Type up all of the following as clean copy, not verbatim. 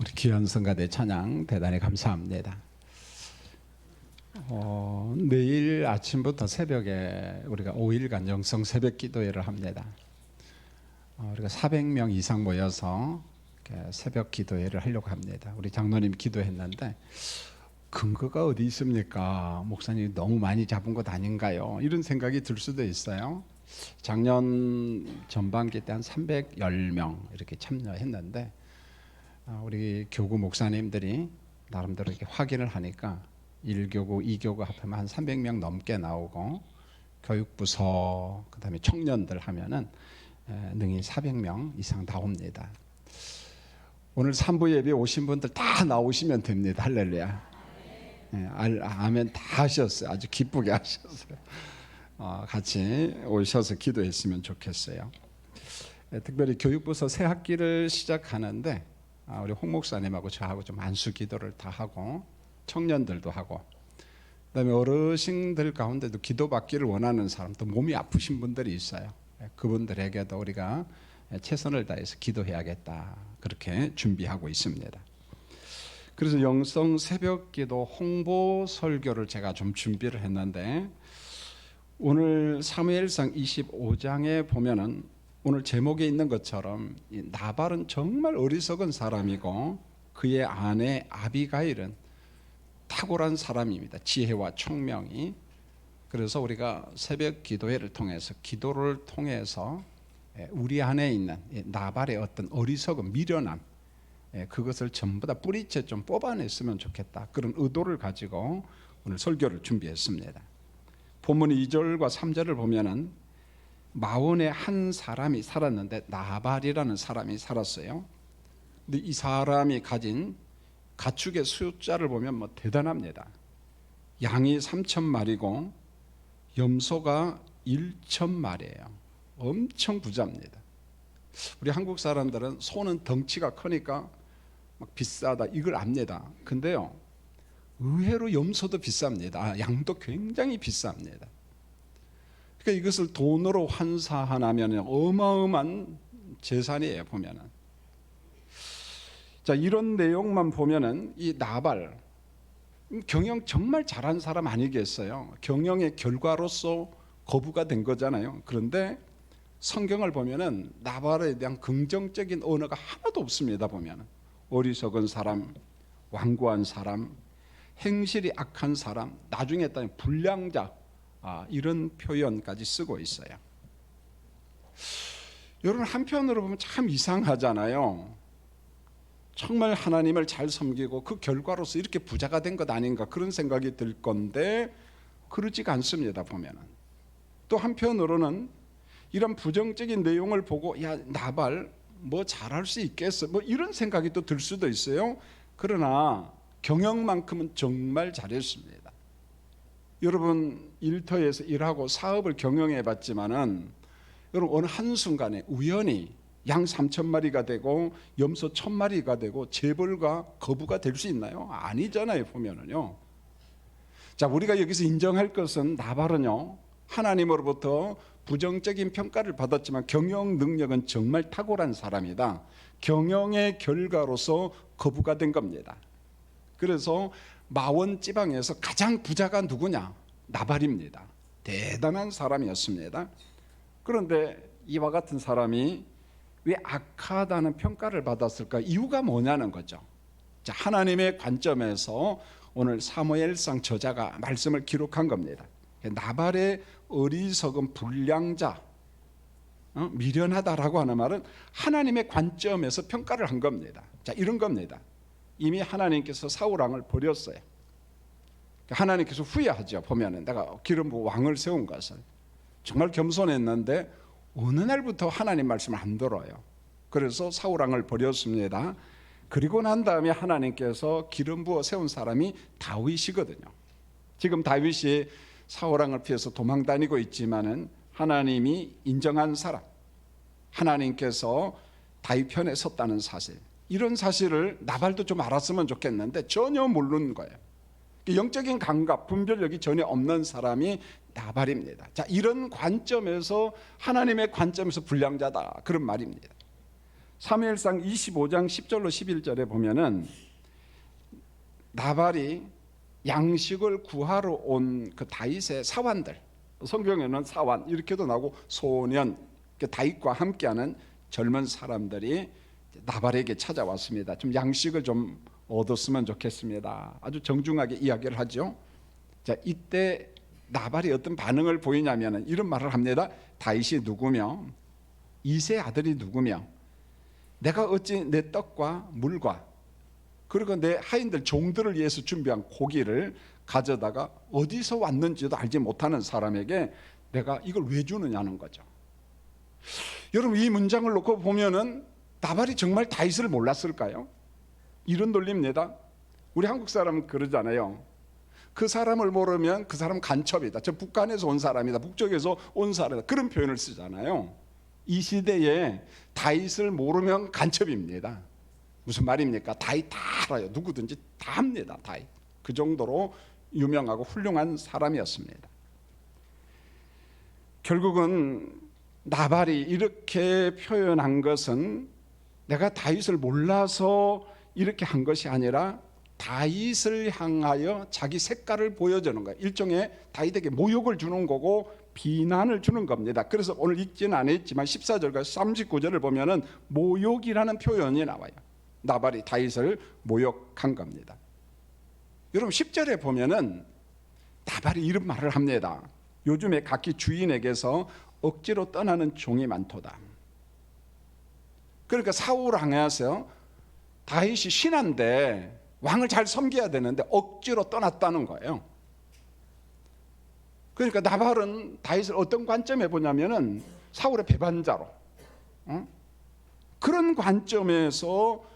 우리 귀한 성가대 찬양 대단히 감사합니다. 내일 아침부터 새벽에 우리가 5일간 영성 새벽 기도회를 합니다. 우리가 400명 이상 모여서 새벽 기도회를 하려고 합니다. 우리 장로님 기도했는데 근거가 어디 있습니까? 목사님이 너무 많이 잡은 것 아닌가요? 이런 생각이 들 수도 있어요. 작년 전반기 때 한 310명 이렇게 참여했는데 우리 교구 목사님들이 나름대로 이렇게 확인을 하니까 1교구, 2교구 합하면 한 300명 넘게 나오고 교육부서 그다음에 청년들 하면은 능히 400명 이상 나옵니다. 오늘 3부 예배 오신 분들 다 나오시면 됩니다. 할렐루야. 아멘 다 하셨어요. 아주 기쁘게 하셨어요. 같이 오셔서 기도했으면 좋겠어요. 특별히 교육부서 새 학기를 시작하는데 우리 홍 목사님하고 저하고 좀 안수 기도를 다 하고 청년들도 하고 그다음에 어르신들 가운데도 기도받기를 원하는 사람 또 몸이 아프신 분들이 있어요. 그분들에게도 우리가 최선을 다해서 기도해야겠다 그렇게 준비하고 있습니다. 그래서 영성 새벽기도 홍보 설교를 제가 좀 준비를 했는데 오늘 사무엘상 25장에 보면은 오늘 제목에 있는 것처럼 나발은 정말 어리석은 사람이고 그의 아내 아비가일은 탁월한 사람입니다. 지혜와 총명이. 그래서 우리가 새벽 기도회를 통해서 기도를 통해서 우리 안에 있는 나발의 어떤 어리석음, 미련함 그것을 전부 다 뿌리째 좀 뽑아냈으면 좋겠다. 그런 의도를 가지고 오늘 설교를 준비했습니다. 본문 2절과 3절을 보면은 마온의 한 사람이 살았는데 나발이라는 사람이 살았어요. 근데 이 사람이 가진 가축의 숫자를 보면 뭐 대단합니다. 양이 3,000마리고 염소가 1,000마리예요. 엄청 부자입니다. 우리 한국 사람들은 소는 덩치가 크니까 막 비싸다 이걸 압니다. 근데요 의외로 염소도 비쌉니다. 양도 굉장히 비쌉니다. 그러니까 이것을 돈으로 환산하면 어마어마한 재산이에요. 보면은 자 이런 내용만 보면은 이 나발 경영 정말 잘한 사람 아니겠어요? 경영의 결과로서 거부가 된 거잖아요. 그런데 성경을 보면은 나발에 대한 긍정적인 언어가 하나도 없습니다. 보면은 어리석은 사람, 완고한 사람, 행실이 악한 사람, 나중에 따르면 불량자 이런 표현까지 쓰고 있어요. 여러분 한편으로 보면 참 이상하잖아요. 정말 하나님을 잘 섬기고 그 결과로서 이렇게 부자가 된 것 아닌가 그런 생각이 들 건데 그러지가 않습니다. 보면은 또 한편으로는 이런 부정적인 내용을 보고 야 나발 뭐 잘할 수 있겠어 뭐 이런 생각이 또 들 수도 있어요. 그러나 경영만큼은 정말 잘했습니다. 여러분 일터에서 일하고 사업을 경영해 봤지만은 여러분 어느 한순간에 우연히 양 3,000마리가 되고 염소 1,000마리가 되고 재벌과 거부가 될 수 있나요? 아니잖아요. 보면은요. 자 우리가 여기서 인정할 것은 나발은요 하나님으로부터 부정적인 평가를 받았지만 경영 능력은 정말 탁월한 사람이다. 경영의 결과로서 거부가 된 겁니다. 그래서 마원 지방에서 가장 부자가 누구냐? 나발입니다. 대단한 사람이었습니다. 그런데 이와 같은 사람이 왜 악하다는 평가를 받았을까? 이유가 뭐냐는 거죠. 자, 하나님의 관점에서 오늘 사무엘상 저자가 말씀을 기록한 겁니다. 나발의 어리석은 불량자, 미련하다라고 하는 말은 하나님의 관점에서 평가를 한 겁니다. 자, 이런 겁니다. 이미 하나님께서 사울 왕을 버렸어요. 하나님께서 후회하죠. 보면은 내가 기름 부어 왕을 세운 것을 정말 겸손했는데 어느 날부터 하나님 말씀을 안 들어요. 그래서 사울 왕을 버렸습니다. 그리고 난 다음에 하나님께서 기름 부어 세운 사람이 다윗이거든요. 지금 다윗이 사울 왕을 피해서 도망 다니고 있지만은 하나님이 인정한 사람, 하나님께서 다윗 편에 섰다는 사실, 이런 사실을 나발도 좀 알았으면 좋겠는데 전혀 모르는 거예요. 영적인 감각, 분별력이 전혀 없는 사람이 나발입니다. 자, 이런 관점에서 하나님의 관점에서 불량자다 그런 말입니다. 사무엘상 25장 10절로 11절에 보면은 나발이 양식을 구하러 온 그 다윗의 사환들, 성경에는 사환 이렇게도 나오고 소년, 다윗과 함께하는 젊은 사람들이 나발에게 찾아왔습니다. 좀 양식을 좀 얻었으면 좋겠습니다. 아주 정중하게 이야기를 하죠. 자, 이때 나발이 어떤 반응을 보이냐면 이런 말을 합니다. 다윗이 누구며 이세 아들이 누구며 내가 어찌 내 떡과 물과 그리고 내 하인들 종들을 위해서 준비한 고기를 가져다가 어디서 왔는지도 알지 못하는 사람에게 내가 이걸 왜 주느냐는 거죠. 여러분, 이 문장을 놓고 보면은 나발이 정말 다윗을 몰랐을까요? 이런 논리입니다. 우리 한국 사람은 그러잖아요. 그 사람을 모르면 그 사람 간첩이다. 저 북한에서 온 사람이다. 북쪽에서 온 사람이다. 그런 표현을 쓰잖아요. 이 시대에 다윗을 모르면 간첩입니다. 무슨 말입니까? 다윗 다 알아요. 누구든지 다 합니다. 다윗. 그 정도로 유명하고 훌륭한 사람이었습니다. 결국은 나발이 이렇게 표현한 것은 내가 다윗을 몰라서 이렇게 한 것이 아니라 다윗을 향하여 자기 색깔을 보여주는 거예요. 일종의 다윗에게 모욕을 주는 거고 비난을 주는 겁니다. 그래서 오늘 읽지는 않았지만 14절과 39절을 보면은 모욕이라는 표현이 나와요. 나발이 다윗을 모욕한 겁니다. 여러분 10절에 보면은 나발이 이런 말을 합니다. 요즘에 각기 주인에게서 억지로 떠나는 종이 많도다. 그러니까 사울 향해서 다윗이 신하인데 왕을 잘 섬겨야 되는데 억지로 떠났다는 거예요. 그러니까 나발은 다윗을 어떤 관점에 보냐면은 사울의 배반자로, 그런 관점에서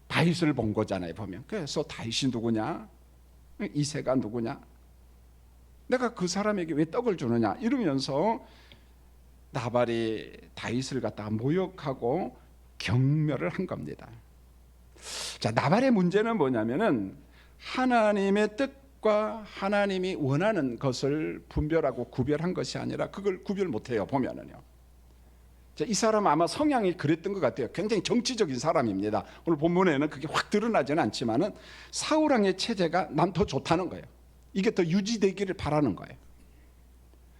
다윗을 본 거잖아요. 보면. 그래서 다윗이 누구냐? 이새가 누구냐? 내가 그 사람에게 왜 떡을 주느냐? 이러면서 나발이 다윗을 갖다가 모욕하고 경멸을 한 겁니다. 자, 나발의 문제는 뭐냐면은 하나님의 뜻과 하나님이 원하는 것을 분별하고 구별한 것이 아니라 그걸 구별 못해요. 보면은요. 자, 이 사람 아마 성향이 그랬던 것 같아요. 굉장히 정치적인 사람입니다. 오늘 본문에는 그게 확 드러나지는 않지만은 사울 왕의 체제가 난 더 좋다는 거예요. 이게 더 유지되기를 바라는 거예요.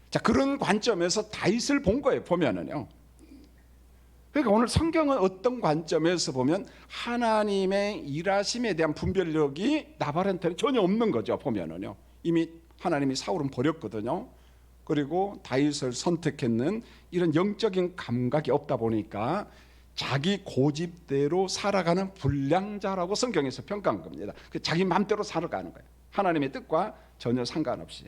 자, 그런 관점에서 다윗을 본 거예요. 보면은요. 그러니까 오늘 성경은 어떤 관점에서 보면 하나님의 일하심에 대한 분별력이 나발한테는 전혀 없는 거죠. 보면은요. 이미 하나님이 사울은 버렸거든요. 그리고 다윗을 선택했는 이런 영적인 감각이 없다 보니까 자기 고집대로 살아가는 불량자라고 성경에서 평가한 겁니다. 자기 마음대로 살아가는 거예요. 하나님의 뜻과 전혀 상관없이.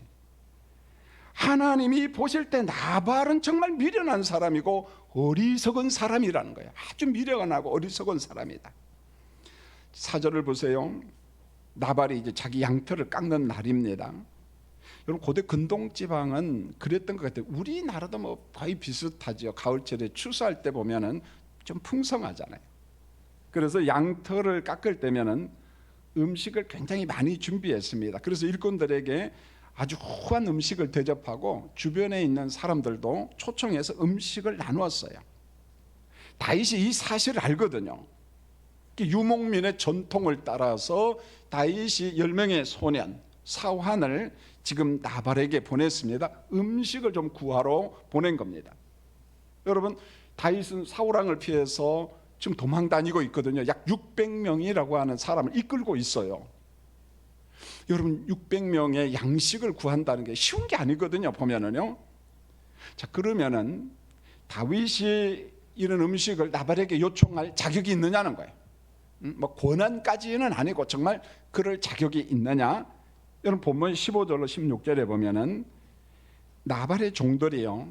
하나님이 보실 때 나발은 정말 미련한 사람이고 어리석은 사람이라는 거예요. 아주 미련하고 어리석은 사람이다. 4절을 보세요. 나발이 이제 자기 양털을 깎는 날입니다. 여러분, 고대 근동지방은 그랬던 것 같아요. 우리나라도 뭐 거의 비슷하죠. 가을철에 추수할 때 보면은 좀 풍성하잖아요. 그래서 양털을 깎을 때면은 음식을 굉장히 많이 준비했습니다. 그래서 일꾼들에게 아주 후한 음식을 대접하고 주변에 있는 사람들도 초청해서 음식을 나누었어요. 다윗이 이 사실을 알거든요. 유목민의 전통을 따라서 다윗이 10명의 소년 사환을 지금 나발에게 보냈습니다. 음식을 좀 구하러 보낸 겁니다. 여러분, 다윗은 사울 왕을 피해서 지금 도망 다니고 있거든요. 약 600명이라고 하는 사람을 이끌고 있어요. 여러분, 600명의 양식을 구한다는 게 쉬운 게 아니거든요. 보면은요. 자, 그러면은 다윗이 이런 음식을 나발에게 요청할 자격이 있느냐는 거예요. 뭐 권한까지는 아니고 정말 그럴 자격이 있느냐? 여러분, 본문 15절로 16절에 보면은 나발의 종들이요,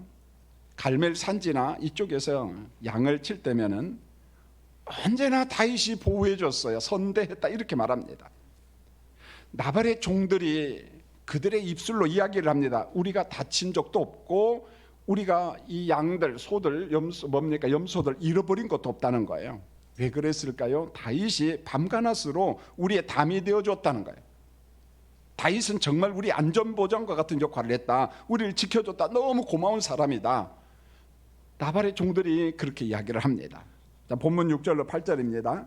갈멜 산지나 이쪽에서 양을 칠 때면은 언제나 다윗이 보호해 줬어요. 선대했다 이렇게 말합니다. 나발의 종들이 그들의 입술로 이야기를 합니다. 우리가 다친 적도 없고 우리가 이 양들, 소들, 염소들 잃어버린 것도 없다는 거예요. 왜 그랬을까요? 다윗이 밤낮으로 우리의 담이 되어줬다는 거예요. 다윗은 정말 우리 안전보장과 같은 역할을 했다. 우리를 지켜줬다. 너무 고마운 사람이다. 나발의 종들이 그렇게 이야기를 합니다. 자, 본문 6절로 8절입니다.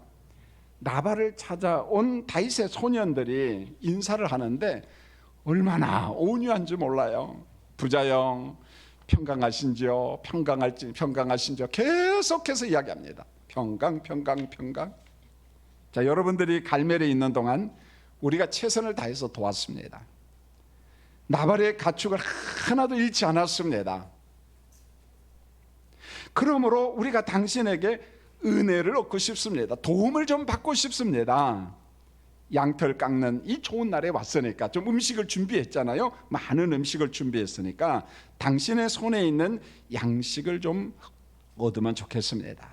나발을 찾아온 다윗의 소년들이 인사를 하는데 얼마나 온유한지 몰라요. 부자영 평강하신지요, 평강하신지요 계속해서 이야기합니다. 평강. 자, 여러분들이 갈멜에 있는 동안 우리가 최선을 다해서 도왔습니다. 나발의 가축을 하나도 잃지 않았습니다. 그러므로 우리가 당신에게 은혜를 얻고 싶습니다. 도움을 좀 받고 싶습니다. 양털 깎는 이 좋은 날에 왔으니까 좀 음식을 준비했잖아요. 많은 음식을 준비했으니까 당신의 손에 있는 양식을 좀 얻으면 좋겠습니다.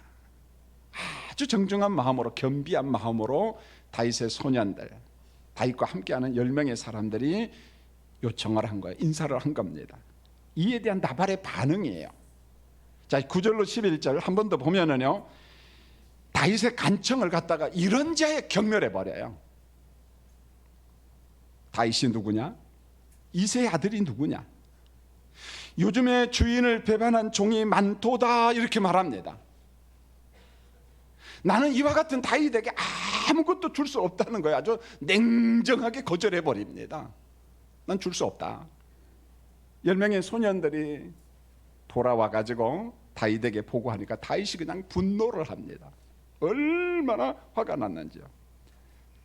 아주 정중한 마음으로, 겸비한 마음으로 다윗의 소년들, 다윗과 함께하는 10명의 사람들이 요청을 한 거예요. 인사를 한 겁니다. 이에 대한 나발의 반응이에요. 자, 9절로 11절 한 번 더 보면은요, 다윗의 간청을 갖다가 이런 자에 경멸해 버려요. 다윗이 누구냐? 이새의 아들이 누구냐? 요즘에 주인을 배반한 종이 많도다, 이렇게 말합니다. 나는 이와 같은 다윗에게 아무것도 줄 수 없다는 거예요. 아주 냉정하게 거절해 버립니다. 난 줄 수 없다. 10명의 소년들이 돌아와 가지고 다윗에게 보고하니까 다윗이 그냥 분노를 합니다. 얼마나 화가 났는지요.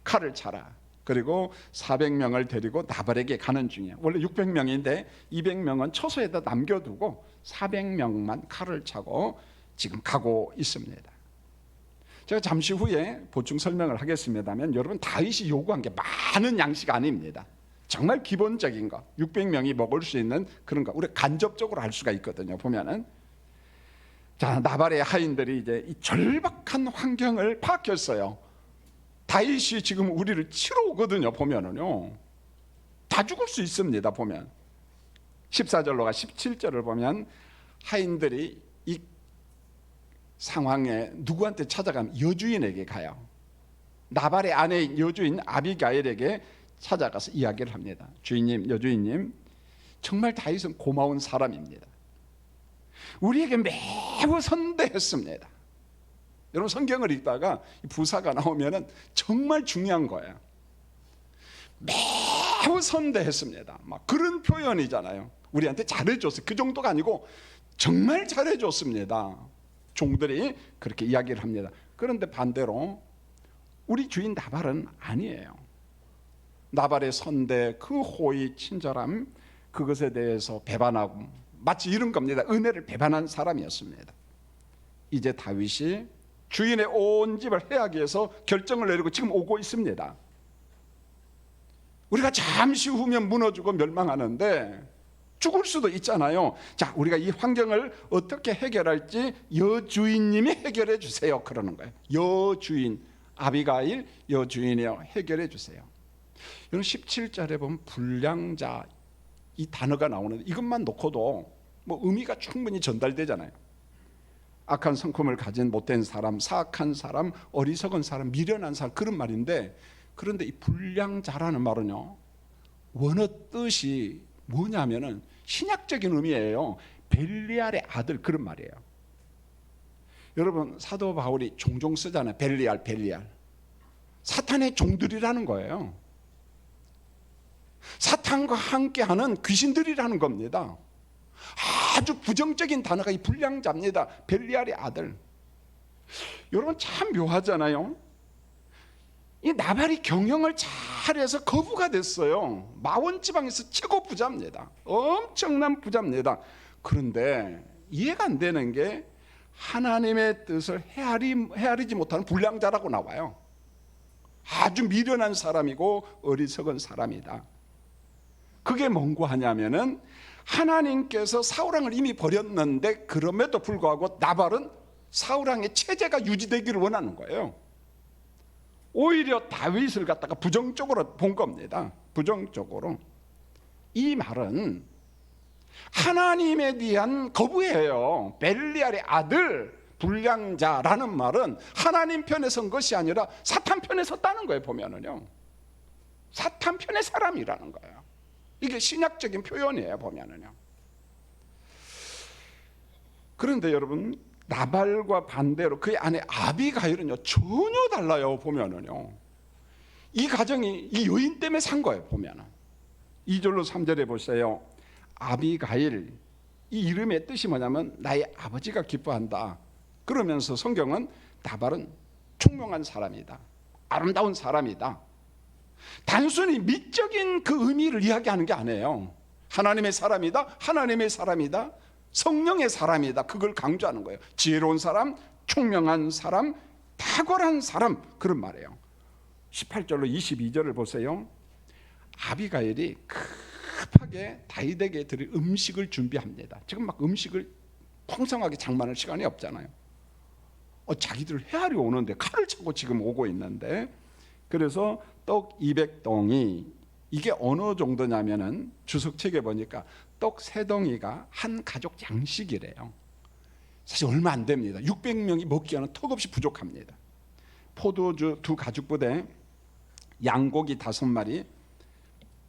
칼을 차라. 그리고 400명을 데리고 나발에게 가는 중이에요. 원래 600명인데 200명은 처소에다 남겨두고 400명만 칼을 차고 지금 가고 있습니다. 제가 잠시 후에 보충 설명을 하겠습니다만, 여러분, 다윗이 요구한 게 많은 양식 아닙니다. 정말 기본적인 거, 600명이 먹을 수 있는 그런 거, 우리가 간접적으로 알 수가 있거든요. 보면은, 자, 나발의 하인들이 이제 이 절박한 환경을 파악했어요. 다윗이 지금 우리를 치러 오거든요. 보면은요, 다 죽을 수 있습니다. 보면 14절로가 17절을 보면 하인들이 이 상황에 누구한테 찾아가면 여주인에게 가요. 나발의 아내인 여주인 아비가일에게 찾아가서 이야기를 합니다. 주인님, 여주인님, 정말 다윗은 고마운 사람입니다. 우리에게 매우 선대했습니다. 여러분, 성경을 읽다가 부사가 나오면은 정말 중요한 거예요. 매우 선대했습니다. 막 그런 표현이잖아요. 우리한테 잘해줬어요. 그 정도가 아니고 정말 잘해줬습니다. 종들이 그렇게 이야기를 합니다. 그런데 반대로 우리 주인 나발은 아니에요. 나발의 선대, 그 호의, 친절함, 그것에 대해서 배반하고, 마치 이런 겁니다. 은혜를 배반한 사람이었습니다. 이제 다윗이 주인의 온 집을 해하기 위해서 결정을 내리고 지금 오고 있습니다. 우리가 잠시 후면 무너지고 멸망하는데 죽을 수도 있잖아요. 자, 우리가 이 환경을 어떻게 해결할지 여주인님이 해결해 주세요, 그러는 거예요. 여주인, 아비가일 여주인이요, 해결해 주세요. 여러분, 17절에 보면 불량자, 이 단어가 나오는데 이것만 놓고도 뭐 의미가 충분히 전달되잖아요. 악한 성품을 가진 못된 사람, 사악한 사람, 어리석은 사람, 미련한 사람, 그런 말인데, 그런데 이 불량자라는 말은요, 원어 뜻이 뭐냐면은 신약적인 의미예요. 벨리알의 아들, 그런 말이에요. 여러분, 사도 바울이 종종 쓰잖아요. 벨리알. 사탄의 종들이라는 거예요. 사탄과 함께하는 귀신들이라는 겁니다. 아주 부정적인 단어가 이 불량자입니다. 벨리알의 아들. 여러분, 참 묘하잖아요. 이 나발이 경영을 잘해서 거부가 됐어요. 마온 지방에서 최고 부자입니다. 엄청난 부자입니다. 그런데 이해가 안 되는 게 하나님의 뜻을 헤아리지 못하는 불량자라고 나와요. 아주 미련한 사람이고 어리석은 사람이다. 그게 뭔고 하냐면은, 하나님께서 사울왕을 이미 버렸는데 그럼에도 불구하고 나발은 사울왕의 체제가 유지되기를 원하는 거예요. 오히려 다윗을 갖다가 부정적으로 본 겁니다. 부정적으로. 이 말은 하나님에 대한 거부예요. 벨리알의 아들, 불량자라는 말은 하나님 편에 선 것이 아니라 사탄 편에 섰다는 거예요. 보면은요, 사탄 편의 사람이라는 거예요. 이게 신약적인 표현이에요. 보면은요. 그런데 여러분, 나발과 반대로 그의 아내 아비가일은요 전혀 달라요. 보면은요 이 가정이 이 여인 때문에 산 거예요. 보면은 2절로 3절에 보세요. 아비가일, 이 이름의 뜻이 뭐냐면 나의 아버지가 기뻐한다. 그러면서 성경은 나발은 총명한 사람이다, 아름다운 사람이다. 단순히 미적인 그 의미를 이야기하는 게 아니에요. 하나님의 사람이다, 하나님의 사람이다, 성령의 사람이다. 그걸 강조하는 거예요. 지혜로운 사람, 총명한 사람, 탁월한 사람, 그런 말이에요. 18절로 22절을 보세요. 아비가일이 급하게 다윗에게 드릴 음식을 준비합니다. 지금 막 음식을 풍성하게 장만할 시간이 없잖아요. 자기들 헤아려 오는데 칼을 차고 지금 오고 있는데, 그래서 떡 200덩이, 이게 어느 정도냐면은 주석책에 보니까 떡 3덩이가 한 가족 양식이래요. 사실 얼마 안 됩니다. 600명이 먹기에는 턱없이 부족합니다. 포도주 2가죽부대, 양고기 5마리,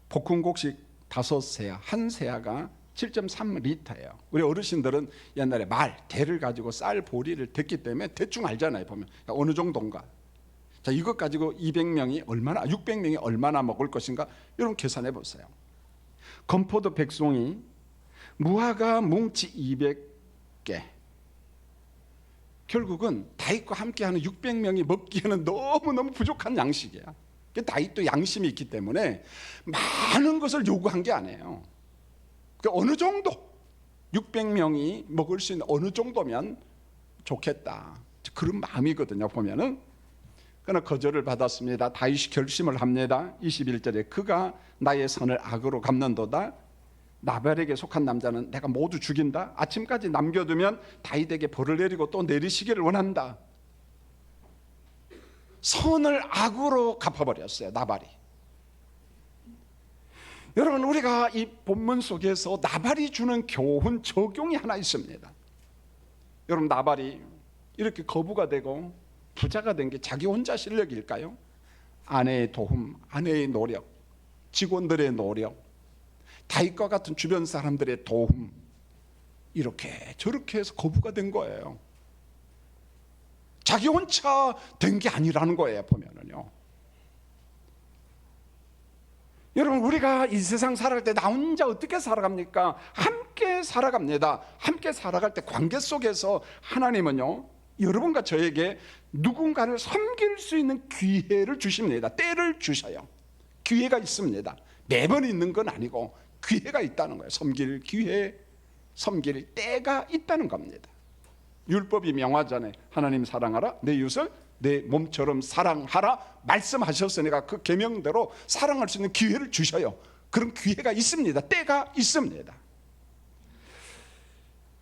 볶음곡식 5세아, 한 세아가 7.3리터예요. 우리 어르신들은 옛날에 대를 가지고 쌀 보리를 댔기 때문에 대충 알잖아요. 보면 그러니까 어느 정도인가. 자, 이것 가지고 600명이 얼마나 먹을 것인가, 이런 계산해 보세요. 건포도 100송이, 무화과 뭉치 200개. 결국은 다윗과 함께하는 600명이 먹기에는 너무너무 부족한 양식이야. 다윗도 양심이 있기 때문에 많은 것을 요구한 게 아니에요. 그러니까 어느 정도, 600명이 먹을 수 있는 어느 정도면 좋겠다, 그런 마음이거든요. 보면은. 그러나 거절을 받았습니다. 다윗이 결심을 합니다. 21절에 그가 나의 선을 악으로 갚는도다. 나발에게 속한 남자는 내가 모두 죽인다. 아침까지 남겨두면 다윗에게 벌을 내리고 또 내리시기를 원한다. 선을 악으로 갚아버렸어요, 나발이. 여러분, 우리가 이 본문 속에서 나발이 주는 교훈, 적용이 하나 있습니다. 여러분, 나발이 이렇게 거부가 되고 부자가 된 게 자기 혼자 실력일까요? 아내의 도움, 아내의 노력, 직원들의 노력, 다윗과 같은 주변 사람들의 도움, 이렇게 저렇게 해서 거부가 된 거예요. 자기 혼자 된 게 아니라는 거예요. 보면은요, 여러분, 우리가 이 세상 살아갈 때 나 혼자 어떻게 살아갑니까? 함께 살아갑니다. 함께 살아갈 때 관계 속에서 하나님은요, 여러분과 저에게 누군가를 섬길 수 있는 기회를 주십니다. 때를 주셔요. 기회가 있습니다. 매번 있는 건 아니고 기회가 있다는 거예요. 섬길 기회, 섬길 때가 있다는 겁니다. 율법이 명하잖아요. 하나님 사랑하라, 내 이웃을 내 몸처럼 사랑하라 말씀하셨으니까 그 계명대로 사랑할 수 있는 기회를 주셔요. 그런 기회가 있습니다. 때가 있습니다.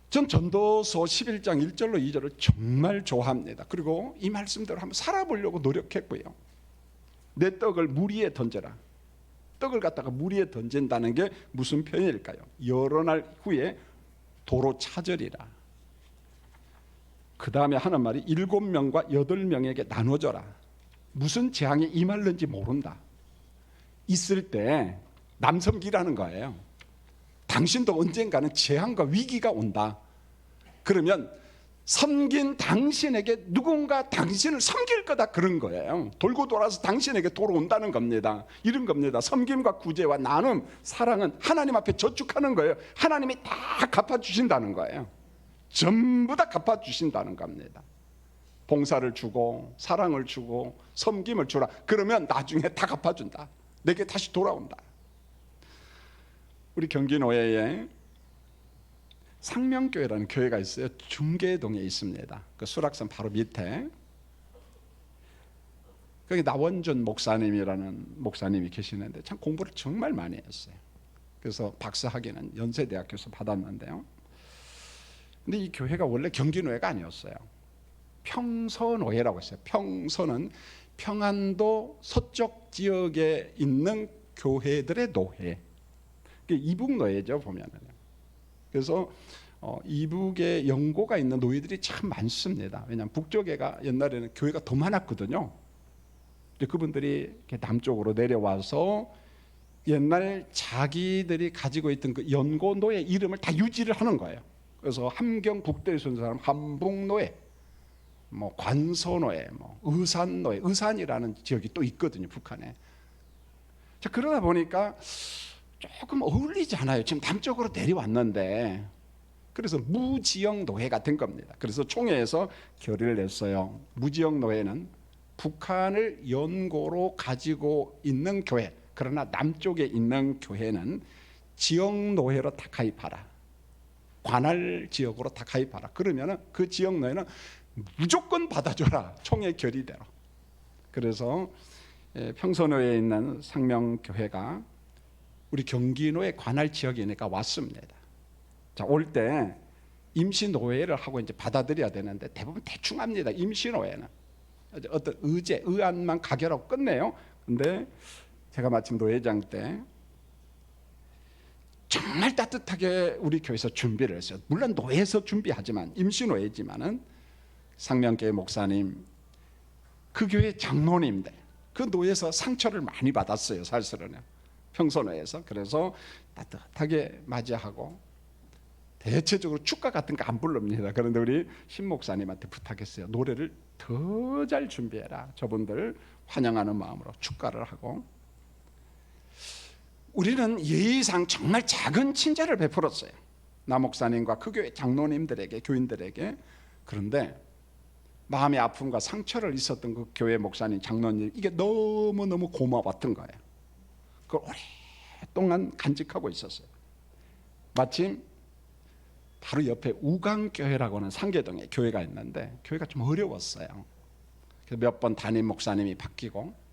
전 전도서 11장 1절로 2절을 정말 좋아합니다. 그리고 이 말씀대로 한번 살아보려고 노력했고요. 내 떡을 물 위에 던져라. 떡을 갖다가 물 위에 던진다는 게 무슨 표현일까요? 여러 날 후에 도로 찾으리라. 그 다음에 하는 말이 7명과 8명에게 나눠줘라. 무슨 재앙이 임할는지 모른다. 있을 때 남섬기라는 거예요. 당신도 언젠가는 재앙과 위기가 온다. 그러면 섬긴 당신에게 누군가 당신을 섬길 거다, 그런 거예요. 돌고 돌아서 당신에게 돌아온다는 겁니다. 이런 겁니다. 섬김과 구제와 나눔, 사랑은 하나님 앞에 저축하는 거예요. 하나님이 다 갚아주신다는 거예요. 전부 다 갚아주신다는 겁니다. 봉사를 주고 사랑을 주고 섬김을 주라. 그러면 나중에 다 갚아준다. 내게 다시 돌아온다. 우리 경기노예에 상명교회라는 교회가 있어요. 중계동에 있습니다. 그 수락산 바로 밑에. 거기 나원준 목사님이라는 목사님이 계시는데 참 공부를 정말 많이 했어요. 그래서 박사학위는 연세대학교에서 받았는데요. 근데 이 교회가 원래 경기노예가 아니었어요. 평서노예라고 했어요. 평서는 평안도 서쪽 지역에 있는 교회들의 노예. 이북노예죠, 보면은. 그래서 이북에 연고가 있는 노예들이 참 많습니다. 왜냐하면 북쪽에가 옛날에는 교회가 더 많았거든요. 그분들이 이렇게 남쪽으로 내려와서 옛날 자기들이 가지고 있던 그 연고 노예 이름을 다 유지를 하는 거예요. 그래서 함경 국도에 선 사람 한북노예, 뭐 관서노예, 뭐 의산노예, 의산이라는 지역이 또 있거든요, 북한에. 자, 그러다 보니까 조금 어울리지 않아요. 지금 남쪽으로 내려왔는데. 그래서 무지역 노예가 된 겁니다. 그래서 총회에서 결의를 냈어요. 무지역 노예는 북한을 연고로 가지고 있는 교회, 그러나 남쪽에 있는 교회는 지역 노예로 다 가입하라. 관할 지역으로 다 가입하라. 그러면 그 지역 노예는 무조건 받아줘라. 총회 결의대로. 그래서 평선호에 있는 상명교회가 우리 경기노예 관할 지역이니까 왔습니다. 자, 올 때 임시 노예를 하고 이제 받아들여야 되는데 대부분 대충 합니다. 임시 노예는 어떤 의안만 가결하고 끝내요. 근데 제가 마침 노회장 때 정말 따뜻하게 우리 교회에서 준비를 했어요. 물론 노예에서 준비하지만 임시 노예지만은 상명교회 목사님, 그 교회 장로님들, 그 노예에서 상처를 많이 받았어요. 사실은요. 평소노예에서. 그래서 따뜻하게 맞이하고 대체적으로 축가 같은 거 안 부릅니다. 그런데 우리 신 목사님한테 부탁했어요. 노래를 더 잘 준비해라. 저분들 환영하는 마음으로 축가를 하고. 우리는 예의상 정말 작은 친절을 베풀었어요. 나 목사님과 그 교회 장로님들에게, 교인들에게. 그런데 마음의 아픔과 상처를 있었던 그 교회 목사님, 장로님, 이게 너무너무 고마웠던 거예요. 그걸 오랫동안 간직하고 있었어요. 마침 바로 옆에 우강교회라고 하는 상계동에 교회가 있는데 교회가 좀 어려웠어요. 그래서 몇 번 담임 목사님이 바뀌고,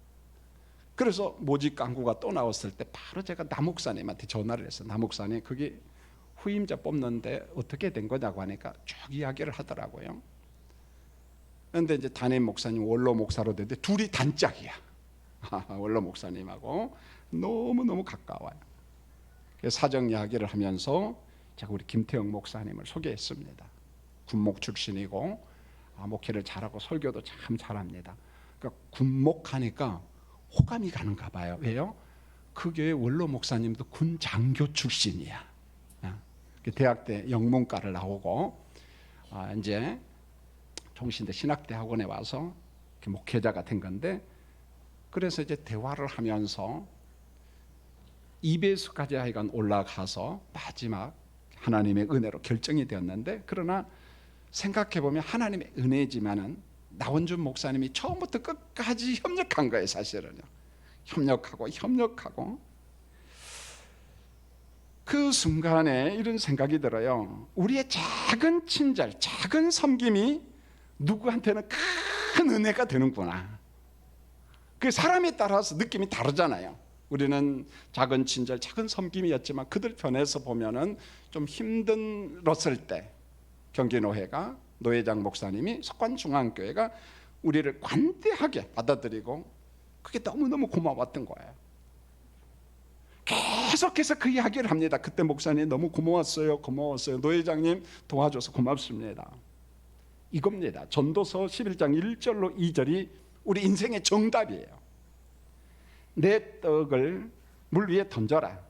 그래서 모집 광고가 또 나왔을 때 바로 제가 나 목사님한테 전화를 했어요. 나 목사님, 그게 후임자 뽑는데 어떻게 된 거냐고 하니까 쭉 이야기를 하더라고요. 그런데 이제 담임 목사님 원로 목사로 됐는데 둘이 단짝이야. 원로 목사님하고 너무너무 가까워요. 그래서 사정 이야기를 하면서 제가 우리 김태영 목사님을 소개했습니다. 군목 출신이고 목회를 잘하고 설교도 참 잘합니다. 그러니까 군목하니까 호감이 가는가 봐요. 왜요? 그 교회 원로 목사님도 군 장교 출신이야. 대학 때 영문과를 나오고 이제 종신대 신학대 학원에 와서 목회자가 된 건데, 그래서 이제 대화를 하면서 2배수까지 하여간 올라가서 마지막 하나님의 은혜로 결정이 되었는데, 그러나 생각해보면 하나님의 은혜지만은 나원준 목사님이 처음부터 끝까지 협력한 거예요. 사실은요. 협력하고 그 순간에 이런 생각이 들어요. 우리의 작은 친절, 작은 섬김이 누구한테는 큰 은혜가 되는구나. 그 사람에 따라서 느낌이 다르잖아요. 우리는 작은 친절, 작은 섬김이었지만 그들 편에서 보면은 좀 힘들었을 때 경기노회가, 노회장 목사님이, 석관중앙교회가 우리를 관대하게 받아들이고 그게 너무너무 고마웠던 거예요. 계속해서 그 이야기를 합니다. 그때 목사님 너무 고마웠어요. 노회장님 도와줘서 고맙습니다. 이겁니다. 전도서 11장 1절로 2절이 우리 인생의 정답이에요. 내 떡을 물 위에 던져라.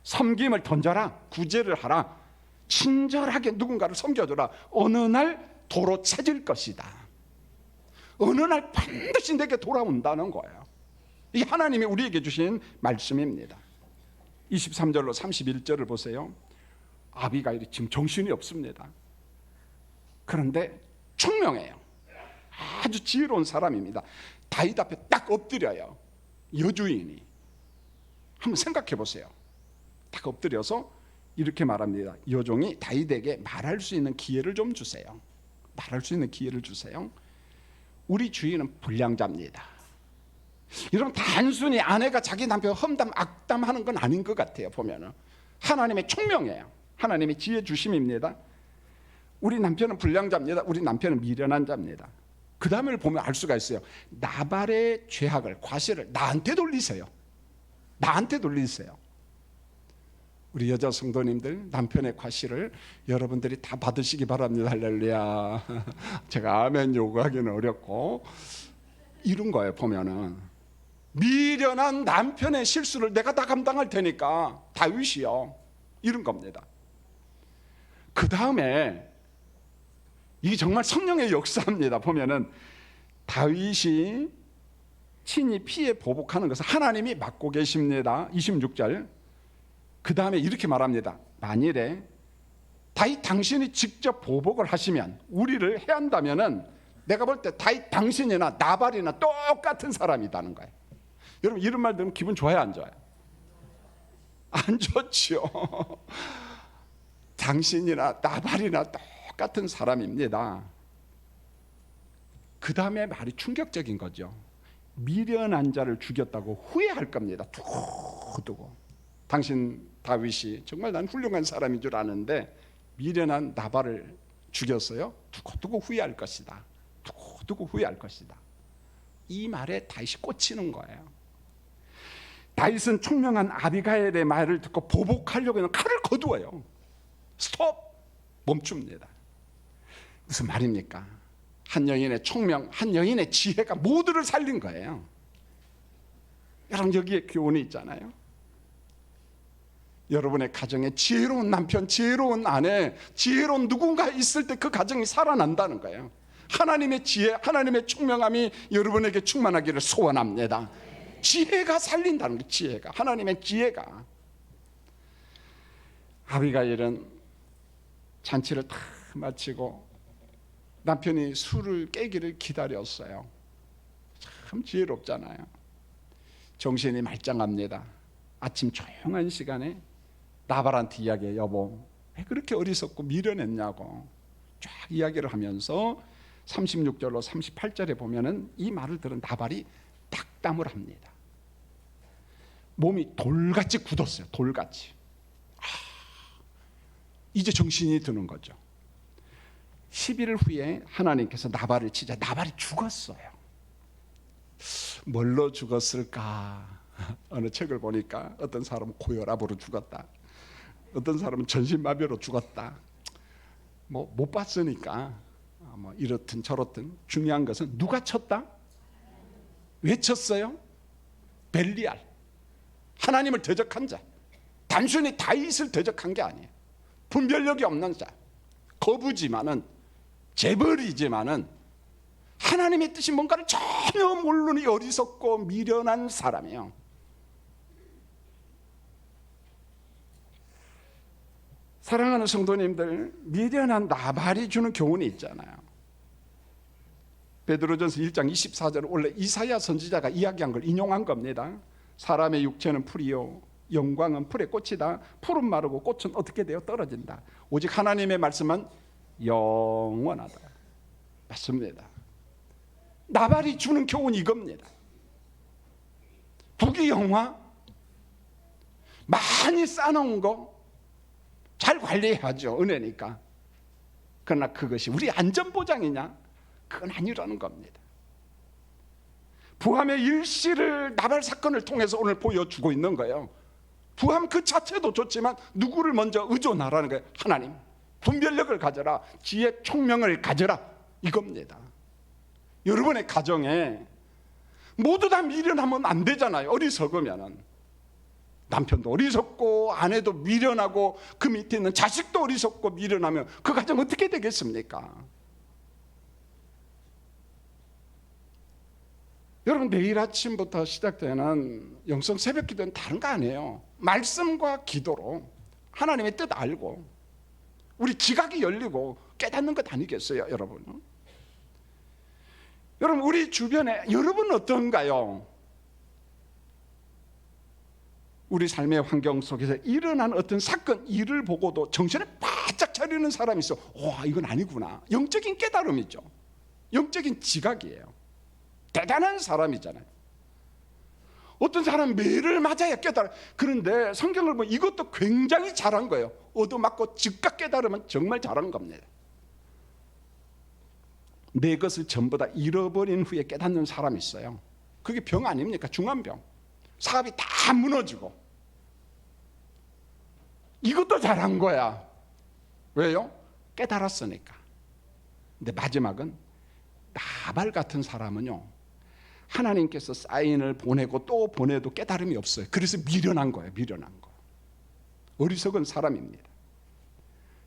섬김을 던져라. 구제를 하라. 친절하게 누군가를 섬겨줘라. 어느 날 도로 찾을 것이다. 어느 날 반드시 내게 돌아온다는 거예요. 이게 하나님이 우리에게 주신 말씀입니다. 23절로 31절을 보세요. 아비가일이 지금 정신이 없습니다. 그런데 총명해요. 아주 지혜로운 사람입니다. 다윗 앞에 딱 엎드려요. 여주인이. 한번 생각해 보세요. 딱 엎드려서 이렇게 말합니다. 여종이 다윗에게 말할 수 있는 기회를 좀 주세요. 말할 수 있는 기회를 주세요. 우리 주인은 불량자입니다. 여러분, 단순히 아내가 자기 남편 험담 악담하는 건 아닌 것 같아요. 보면은 하나님의 총명이에요. 하나님의 지혜 주심입니다. 우리 남편은 불량자입니다. 우리 남편은 미련한 자입니다. 그 다음을 보면 알 수가 있어요. 나발의 죄악을, 과실을 나한테 돌리세요. 나한테 돌리세요. 우리 여자 성도님들, 남편의 과실을 여러분들이 다 받으시기 바랍니다. 할렐루야. 제가 아멘 요구하기는 어렵고, 이런 거예요. 보면은 미련한 남편의 실수를 내가 다 감당할 테니까 다윗이요, 이런 겁니다. 그 다음에 이게 정말 성령의 역사입니다. 보면은 다윗이 친히 피해 보복하는 것을 하나님이 맡고 계십니다. 26절. 그 다음에 이렇게 말합니다. 만일에 다윗 당신이 직접 보복을 하시면, 우리를 해한다면은 내가 볼 때 다윗 당신이나 나발이나 똑같은 사람이라는 거예요. 여러분 이런 말 들으면 기분 좋아요, 안 좋아요? 안 좋죠. 당신이나 나발이나 똑같은 사람입니다. 그 다음에 말이 충격적인 거죠. 미련한 자를 죽였다고 후회할 겁니다. 두고 당신 다윗이 정말 난 훌륭한 사람인 줄 아는데 미련한 나발을 죽였어요. 두고 후회할 것이다. 두고 후회할 것이다. 이 말에 다윗이 꽂히는 거예요. 다윗은 총명한 아비가일의 말을 듣고 보복하려고 하는 칼을 거두어요. 스톱! 멈춥니다. 무슨 말입니까? 한 여인의 총명, 한 여인의 지혜가 모두를 살린 거예요. 여러분 여기에 교훈이 있잖아요. 여러분의 가정에 지혜로운 남편, 지혜로운 아내, 지혜로운 누군가 있을 때 그 가정이 살아난다는 거예요. 하나님의 지혜, 하나님의 총명함이 여러분에게 충만하기를 소원합니다. 지혜가 살린다는 거예요. 지혜가, 하나님의 지혜가. 아비가일은 잔치를 다 마치고 남편이 술을 깨기를 기다렸어요. 참 지혜롭잖아요. 정신이 말짱합니다. 아침 조용한 시간에 나발한테 이야기해. 여보, 왜 그렇게 어리석고 미련했냐고 쫙 이야기를 하면서 36절로 38절에 보면은 이 말을 들은 나발이 낙담을 합니다. 몸이 돌같이 굳었어요. 돌같이. 이제 정신이 드는 거죠. 10일 후에 하나님께서 나발을 치자 나발이 죽었어요. 뭘로 죽었을까? 어느 책을 보니까 어떤 사람은 고혈압으로 죽었다, 어떤 사람은 전신마비로 죽었다. 뭐 못 봤으니까 뭐 이렇든 저렇든 중요한 것은 누가 쳤다? 왜 쳤어요? 벨리알, 하나님을 대적한 자. 단순히 다윗을 대적한 게 아니에요. 분별력이 없는 자, 거부지만은, 재벌이지만은 하나님의 뜻이 뭔가를 전혀 모르는 어리석고 미련한 사람이에요. 사랑하는 성도님들, 미련한 나발이 주는 교훈이 있잖아요. 베드로전서 1장 24절은 원래 이사야 선지자가 이야기한 걸 인용한 겁니다. 사람의 육체는 풀이요 영광은 풀의 꽃이다. 풀은 마르고 꽃은 어떻게 돼요? 떨어진다. 오직 하나님의 말씀은 영원하다. 맞습니다. 나발이 주는 교훈이 이겁니다. 부귀영화 많이 쌓아놓은 거 잘 관리해야죠. 은혜니까. 그러나 그것이 우리 안전보장이냐? 그건 아니라는 겁니다. 부함의 일시를 나발 사건을 통해서 오늘 보여주고 있는 거예요. 부함 그 자체도 좋지만 누구를 먼저 의존하라는 거예요. 하나님. 분별력을 가져라. 지혜 총명을 가져라. 이겁니다. 여러분의 가정에 모두 다 미련하면 안 되잖아요. 어리석으면은. 남편도 어리석고 아내도 미련하고 그 밑에 있는 자식도 어리석고 미련하면 그 가정 어떻게 되겠습니까? 여러분 내일 아침부터 시작되는 영성 새벽 기도는 다른 거 아니에요. 말씀과 기도로 하나님의 뜻 알고 우리 지각이 열리고 깨닫는 것 아니겠어요, 여러분? 여러분 우리 주변에 여러분은 어떤가요? 우리 삶의 환경 속에서 일어난 어떤 사건, 일을 보고도 정신을 바짝 차리는 사람이 있어. 와, 이건 아니구나. 영적인 깨달음이죠. 영적인 지각이에요. 대단한 사람이잖아요. 어떤 사람은 매를 맞아야 깨달아. 그런데 성경을 보면 이것도 굉장히 잘한 거예요. 얻어맞고 즉각 깨달으면 정말 잘한 겁니다. 내 것을 전부 다 잃어버린 후에 깨닫는 사람이 있어요. 그게 병 아닙니까? 중환병. 사업이 다 무너지고. 이것도 잘한 거야. 왜요? 깨달았으니까. 근데 마지막은 나발 같은 사람은요, 하나님께서 사인을 보내고 또 보내도 깨달음이 없어요. 그래서 미련한 거예요. 미련한 거. 어리석은 사람입니다.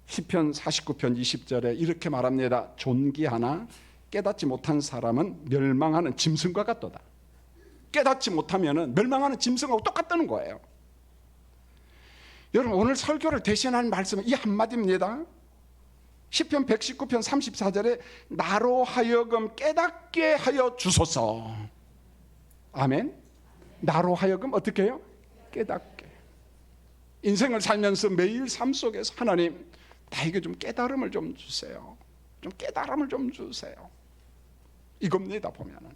시편 49편 20절에 이렇게 말합니다. 존귀하나 깨닫지 못한 사람은 멸망하는 짐승과 같도다. 깨닫지 못하면 멸망하는 짐승하고 똑같다는 거예요. 여러분, 오늘 설교를 대신하는 말씀은 이 한마디입니다. 시편 119편 34절에 나로 하여금 깨닫게 하여 주소서. 아멘. 나로 하여금 어떻게 해요? 깨닫게. 인생을 살면서 매일 삶 속에서 하나님, 나에게 좀 깨달음을 좀 주세요. 좀 깨달음을 좀 주세요. 이겁니다. 보면은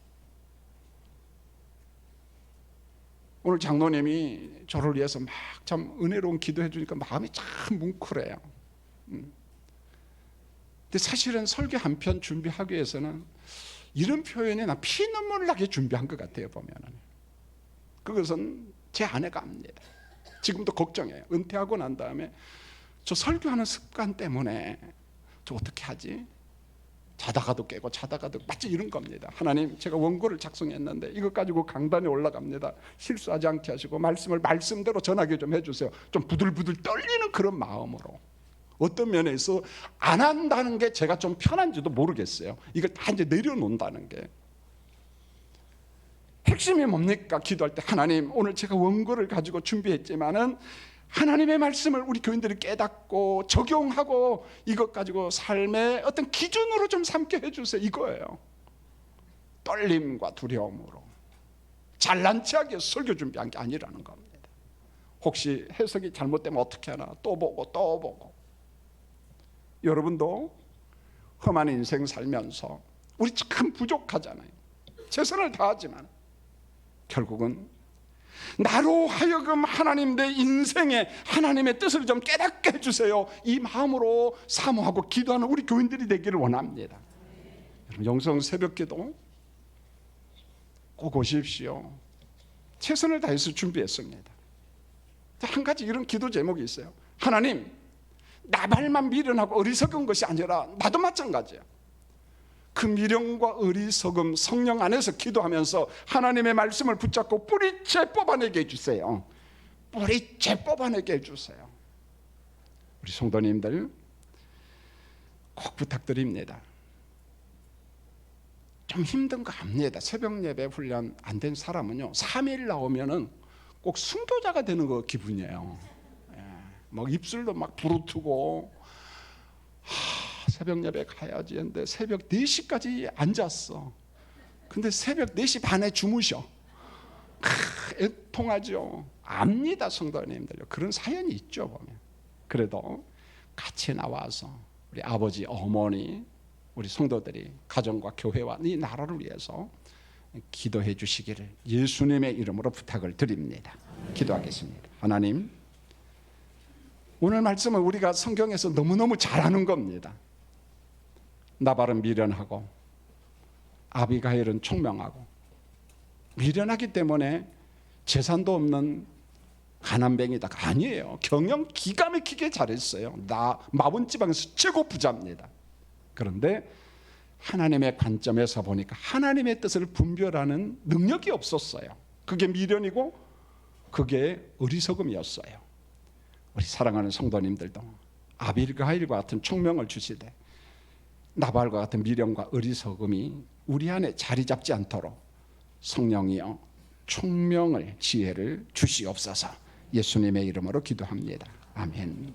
오늘 장로님이 저를 위해서 막 참 은혜로운 기도해 주니까 마음이 참 뭉클해요. 근데 사실은 설교 한 편 준비하기 위해서는 이런 표현이 나 피눈물 나게 준비한 것 같아요. 보면은 그것은 제 아내가 압니다. 지금도 걱정해요. 은퇴하고 난 다음에 저 설교하는 습관 때문에 저 어떻게 하지? 자다가도 깨고 자다가도 마치 이런 겁니다. 하나님, 제가 원고를 작성했는데 이것 가지고 강단에 올라갑니다. 실수하지 않게 하시고 말씀을 말씀대로 전하게 좀 해주세요. 좀 부들부들 떨리는 그런 마음으로. 어떤 면에서 안 한다는 게 제가 좀 편한지도 모르겠어요. 이걸 다 이제 내려놓는다는 게. 핵심이 뭡니까? 기도할 때 하나님, 오늘 제가 원고를 가지고 준비했지만은 하나님의 말씀을 우리 교인들이 깨닫고 적용하고 이것 가지고 삶의 어떤 기준으로 좀 삼게 해주세요. 이거예요. 떨림과 두려움으로 잘난 체하게 설교 준비한 게 아니라는 겁니다. 혹시 해석이 잘못되면 어떻게 하나 또 보고 또 보고. 여러분도 험한 인생 살면서 우리 참 부족하잖아요. 최선을 다하지만 결국은 나로 하여금 하나님 내 인생에 하나님의 뜻을 좀 깨닫게 해주세요. 이 마음으로 사모하고 기도하는 우리 교인들이 되기를 원합니다. 여러분, 영성 새벽기도 꼭 오십시오. 최선을 다해서 준비했습니다. 한 가지 이런 기도 제목이 있어요. 하나님, 나발만 미련하고 어리석은 것이 아니라 나도 마찬가지야. 그 미련과 어리석음 성령 안에서 기도하면서 하나님의 말씀을 붙잡고 뿌리채 뽑아내게 해주세요. 뿌리채 뽑아내게 해주세요. 우리 성도님들 꼭 부탁드립니다. 좀 힘든 거 압니다. 새벽 예배 훈련 안 된 사람은요 3일 나오면은 꼭 순교자가 되는 거 기분이에요. 막 입술도 막 부르트고 새벽 예배 가야지 했는데 새벽 4시까지 앉았어. 근데 새벽 4시 반에 주무셔. 애통하죠. 압니다, 성도님들. 그런 사연이 있죠, 보면. 그래도 같이 나와서 우리 아버지, 어머니, 우리 성도들이 가정과 교회와 이 나라를 위해서 기도해 주시기를 예수님의 이름으로 부탁을 드립니다. 기도하겠습니다. 하나님, 오늘 말씀은 우리가 성경에서 너무너무 잘 아는 겁니다. 나발은 미련하고 아비가일은 총명하고, 미련하기 때문에 재산도 없는 가난뱅이다. 아니에요. 경영 기가 막히게 잘했어요. 나 마본지방에서 최고 부자입니다. 그런데 하나님의 관점에서 보니까 하나님의 뜻을 분별하는 능력이 없었어요. 그게 미련이고 그게 어리석음이었어요. 우리 사랑하는 성도님들도 아비가일과 같은 총명을 주시되 나발과 같은 미련과 어리석음이 우리 안에 자리 잡지 않도록 성령이여 총명을, 지혜를 주시옵소서. 예수님의 이름으로 기도합니다. 아멘.